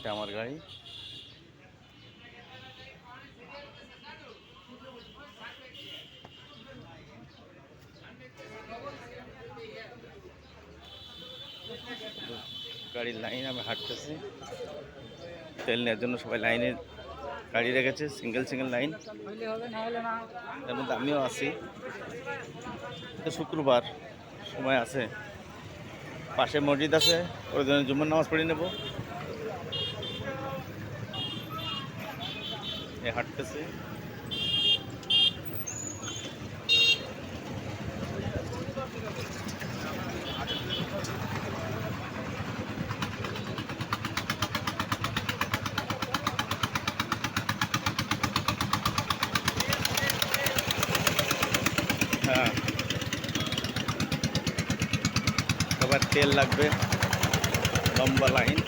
এটা আমার গাড়ি। গাড়ির লাইন আমি হাঁটতেছি, তেল নেওয়ার জন্য সবাই লাইনে গাড়ি রেখেছে, সিঙ্গেল সিঙ্গেল লাইন। এর মধ্যে আমিও আছি। শুক্রবার সময় আছে, পাশে মসজিদ আছে, ওই জন্য জুম্মার নামাজ পড়ে নেব। হাঁটতেছি। হ্যাঁ, সবার তেল লাগবে, লম্বা লাইন।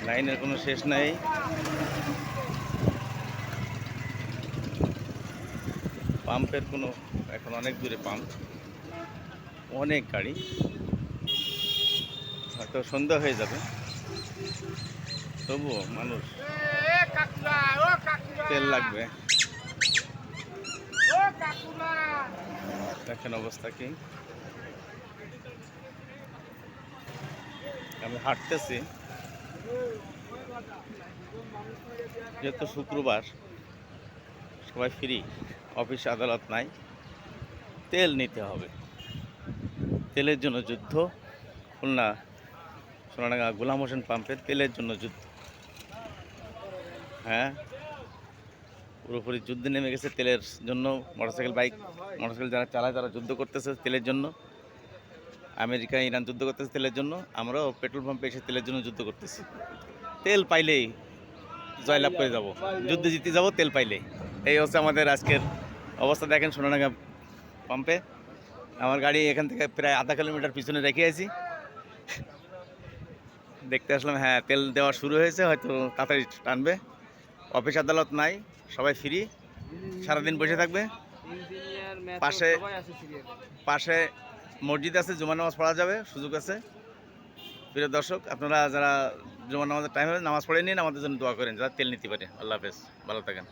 লাইনের কোনো শেষ নাই। পাম্পের কোনো, এখন অনেক দূরে পাম্প, অনেক গাড়ি, হয়তো সন্ধ্যা হয়ে যাবে, তবুও মানুষ তেল লাগবে। দেখেন অবস্থা কি। আমি হাঁটতেছি, যেহেতু শুক্রবার সবাই ফ্রি, অফিস আদালত নাই, তেল নিতে হবে। তেলের জন্য যুদ্ধ। খুলনা সোনাডাঙ্গা গোলাম হোসেন পাম্পে তেলের জন্য যুদ্ধ। হ্যাঁ, পুরোপুরি যুদ্ধে নেমে গেছে তেলের জন্য। মোটরসাইকেল যারা চালায় তারা যুদ্ধ করতেছে তেলের জন্য। আমেরিকা ইরান যুদ্ধ করতেছে তেলের জন্য, আমরাও পেট্রোল পাম্পে এসে তেলের জন্য যুদ্ধ করতেছি। তেল পাইলেই জয়লাভ করে যাব, যুদ্ধে জিতে যাব তেল পাইলেই। এই হচ্ছে আমাদের আজকের অবস্থা। দেখেন সোনাডাঙ্গা পাম্পে আমার গাড়ি এখান থেকে প্রায় আধা কিলোমিটার পিছনে রেখে আছি, দেখতে আসলাম। হ্যাঁ, তেল দেওয়া শুরু হয়েছে, হয়তো তাড়াতাড়ি টানবে। অফিস আদালত নাই, সবাই ফ্রি, সারাদিন বসে থাকবে। পাশে মসজিদ আছে, জুমার নামাজ পড়া যাবে, সুযোগ আছে। প্রিয় দর্শক, আপনারা যারা জুমার নামাজের টাইম হবে নামাজ পড়ে নিন, আমাদের জন্য দোয়া করেন যারা তেল নিতে পারে। আল্লাহ হাফেজ, ভালো থাকেন।